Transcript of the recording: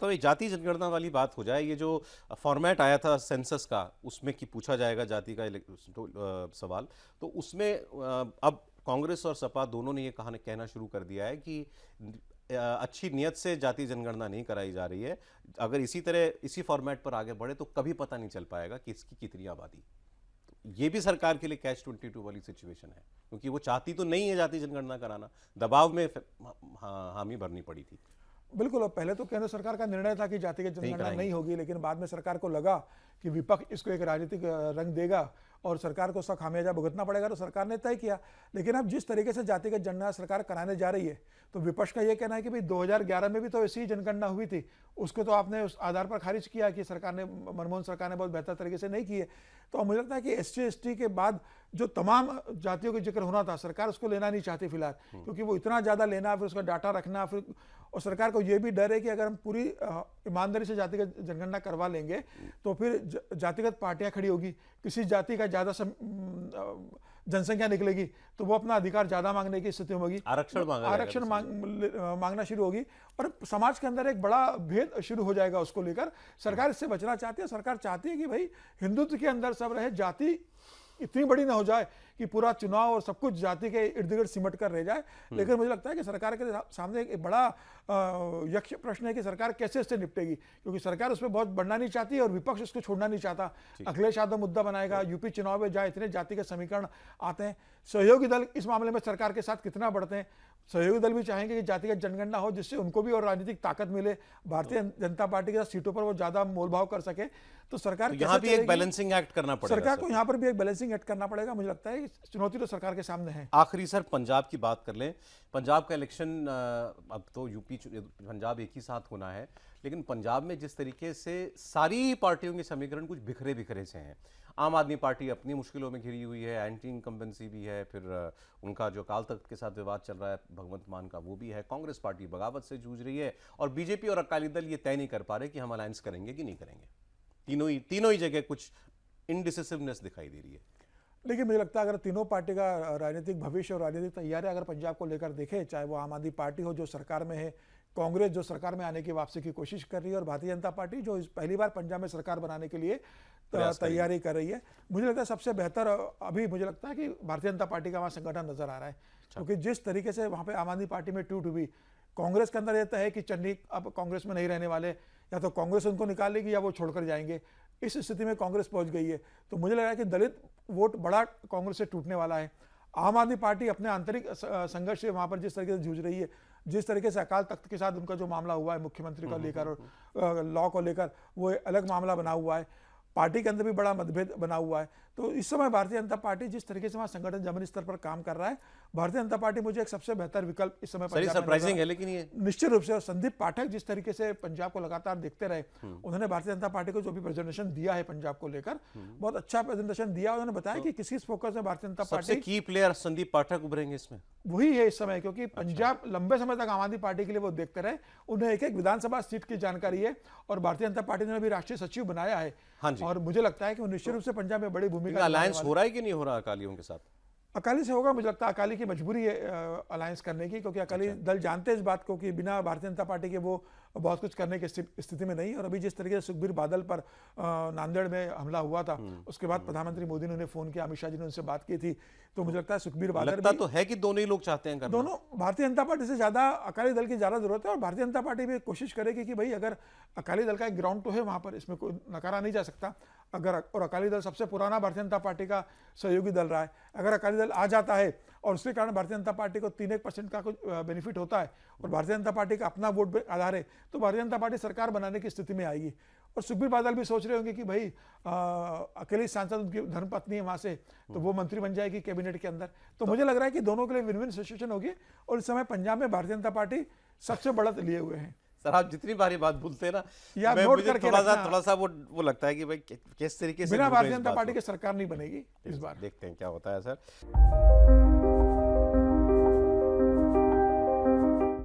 चाहता हूँ, ये जाति जनगणना वाली बात हो जाए। ये जो फॉर्मेट आया था सेंसस का, उसमें कि पूछा जाएगा जाति का सवाल, तो उसमें अब कांग्रेस और सपा दोनों ने ये कहना शुरू कर दिया है कि अच्छी नियत से जाति जनगणना नहीं कराई जा रही है। अगर इसी तरह इसी फॉर्मेट पर आगे बढ़े तो कभी पता नहीं चल पाएगा कि इसकी कितनी आबादी। ये भी सरकार के लिए कैच 22 वाली सिचुएशन है, क्योंकि वो चाहती तो नहीं है जाति जनगणना कराना, दबाव में हामी भरनी पड़ी थी। बिल्कुल, पहले तो केंद्र सरकार का निर्णय था कि जातिगत जनगणना नहीं होगी, लेकिन बाद में सरकार को लगा कि विपक्ष इसको एक राजनीतिक रंग देगा और सरकार को उसका खामियाजा भुगतना पड़ेगा, तो सरकार ने तय किया। लेकिन अब जिस तरीके से जातिगत जनगणना सरकार कराने जा रही है, तो विपक्ष का यह कहना है कि भाई 2011 में भी तो ऐसी ही जनगणना हुई थी, उसको तो आपने उस आधार पर खारिज किया कि सरकार ने, मनमोहन सरकार ने बहुत बेहतर तरीके से नहीं किए। तो मुझे लगता है कि SC ST के बाद जो तमाम जातियों का जिक्र होना था, सरकार उसको लेना नहीं चाहती फिलहाल, क्योंकि वो इतना ज़्यादा लेना, फिर उसका डाटा रखना, फिर और सरकार को ये भी डर है कि अगर हम पूरी ईमानदारी से जातिगत जनगणना करवा लेंगे तो फिर जातिगत पार्टियां खड़ी होगी, किसी जाति का ज़्यादा जनसंख्या निकलेगी तो वो अपना अधिकार ज़्यादा मांगने की स्थिति होगी, आरक्षण मांगना शुरू होगी और समाज के अंदर एक बड़ा भेद शुरू हो जाएगा। उसको लेकर सरकार इससे बचना चाहती है। सरकार चाहती है कि भाई हिंदुत्व के अंदर सब रहे, जाति इतनी बड़ी ना हो जाए कि पूरा चुनाव और सब कुछ जाति के इर्द गिर्द सिमट कर रह जाए। लेकिन मुझे लगता है कि सरकार के सामने एक बड़ा यक्ष प्रश्न है कि सरकार कैसे इससे निपटेगी, क्योंकि सरकार उसमें बहुत बढ़ना नहीं चाहती और विपक्ष उसको छोड़ना नहीं चाहता। अखिलेश यादव मुद्दा बनाएगा, यूपी चुनाव में जहाँ इतने जाति के समीकरण आते हैं, सहयोगी दल इस मामले में सरकार के साथ कितना बढ़ते हैं। सहयोगी दल भी चाहेंगे कि जातिगत जनगणना हो जिससे उनको भी और राजनीतिक ताकत मिले, भारतीय जनता पार्टी के साथ सीटों पर वो ज्यादा मोलभाव कर सके। तो सरकार तो यहाँ भी एक बैलेंसिंग एक्ट करना पड़ेगा, सरकार को यहाँ पर भी एक बैलेंसिंग एक्ट करना पड़ेगा। मुझे लगता है चुनौती तो सरकार के सामने है। आखिरी सर, पंजाब की बात कर लें। पंजाब का इलेक्शन अब तो यूपी पंजाब एक ही साथ होना है, लेकिन पंजाब में जिस तरीके से सारी पार्टियों के समीकरण कुछ बिखरे बिखरे से हैं। आम आदमी पार्टी अपनी मुश्किलों में घिरी हुई है, एंटी इनकम्बेंसी भी है, फिर उनका जो अकाल तख्त के साथ विवाद चल रहा है भगवंत मान का, वो भी है। कांग्रेस पार्टी बगावत से जूझ रही है और बीजेपी और अकाली दल ये तय नहीं कर पा रहे कि हम अलायंस करेंगे कि नहीं करेंगे। तीनों ही जगह कुछ इनडिसिसिवनेस दिखाई दे रही है। लेकिन मुझे लगता है अगर तीनों पार्टी का राजनीतिक भविष्य और राजनीतिक तैयारी अगर पंजाब को लेकर देखें, चाहे वो आम आदमी पार्टी हो जो सरकार में है, कांग्रेस जो सरकार में आने की वापसी की कोशिश कर रही है और भारतीय जनता पार्टी जो पहली बार पंजाब में सरकार बनाने के लिए तैयारी कर रही है, मुझे लगता है सबसे बेहतर अभी मुझे लगता है कि भारतीय जनता पार्टी का वहाँ संगठन नजर आ रहा है। क्योंकि जिस तरीके से वहाँ पे आम आदमी पार्टी में टूट हुई, कांग्रेस के अंदर यह है कि चन्नी अब कांग्रेस में नहीं रहने वाले, या तो कांग्रेस उनको निकालेगी या वो छोड़कर जाएंगे। इस स्थिति में कांग्रेस पहुंच गई है। तो मुझे लग रहा है कि दलित वोट बड़ा कांग्रेस से टूटने वाला है। आम आदमी पार्टी अपने आंतरिक संघर्ष से वहां पर जिस तरीके से जूझ रही है, जिस तरीके से अकाल तख्त के साथ उनका जो मामला हुआ है मुख्यमंत्री को लेकर और लॉ को लेकर, वो अलग मामला बना हुआ है। पार्टी के अंदर भी बड़ा मतभेद बना हुआ है। तो इस समय भारतीय जनता पार्टी जिस तरीके से वहाँ संगठन जमीनी स्तर पर काम कर रहा है, भारतीय जनता पार्टी मुझे एक सबसे बेहतर विकल्प इस समय सरप्राइजिंग है। लेकिन ये निश्चित रूप से संदीप पाठक जिस तरीके से पंजाब को लगातार देखते रहे, उन्होंने भारतीय जनता पार्टी को जो भी प्रेजेंटेशन दिया है पंजाब को लेकर, बहुत अच्छा प्रेजेंटेशन दिया। उन्होंने बताया कि किस फोकस में भारतीय जनता पार्टी, सबसे की प्लेयर संदीप पाठक उभरेंगे इसमें, वही है इस समय। क्योंकि पंजाब लंबे समय तक आम आदमी पार्टी के लिए वो देखते रहे, उन्हें एक एक विधानसभा सीट की जानकारी है और भारतीय जनता पार्टी ने भी राष्ट्रीय सचिव बनाया है। और मुझे लगता है कि निश्चित रूप से पंजाब में बड़ी भूमिका। अलायंस हो रहा है कि नहीं हो रहा अकालियों के साथ? अकाली से होगा। मुझे लगता है अकाली की मजबूरी है अलायंस करने की, क्योंकि अकाली दल जानते हैं इस बात को कि बिना भारतीय जनता पार्टी के वो बहुत कुछ करने की स्थिति में नहीं। और अभी जिस तरीके से सुखबीर बादल पर नांदेड़ में हमला हुआ था, उसके बाद प्रधानमंत्री मोदी ने उन्हें फोन किया, अमित शाह जी ने उनसे बात की थी। तो मुझे लगता है सुखबीर बादल लगता तो है कि दोनों ही लोग चाहते हैं करना। दोनों भारतीय जनता पार्टी से ज्यादा अकाली दल की ज्यादा जरूरत है। और भारतीय जनता पार्टी भी कोशिश करेगी कि भाई अगर अकाली दल का एक ग्राउंड तो है वहां पर, इसमें कोई नकारा नहीं जा सकता। अगर और अकाली दल सबसे पुराना भारतीय जनता पार्टी का सहयोगी दल रहा है, अगर अकाली दल आ जाता है और उसके कारण भारतीय जनता पार्टी को 3-1% का कुछ बेनिफिट होता है और भारतीय जनता पार्टी का अपना वोट आधार है, तो भारतीय जनता पार्टी सरकार बनाने की स्थिति में आएगी। और सुखबीर बादल भी सोच रहे होंगे कि भाई अकेली सांसद उनकी धर्मपत्नी है वहां से, तो वो मंत्री बन जाएगी कैबिनेट के अंदर। तो मुझे लग रहा है कि दोनों के लिए विन विन सिचुएशन होगी। और इस समय पंजाब में भारतीय जनता पार्टी सबसे बढ़त लिए हुए हैं। सर, आप जितनी बारी बात भूलते हैं ना, या नोट करके थोड़ा सा वो लगता है कि भाई किस तरीके से बिना भारतीय जनता पार्टी की सरकार नहीं बनेगी इस बार। देखते हैं क्या होता है सर।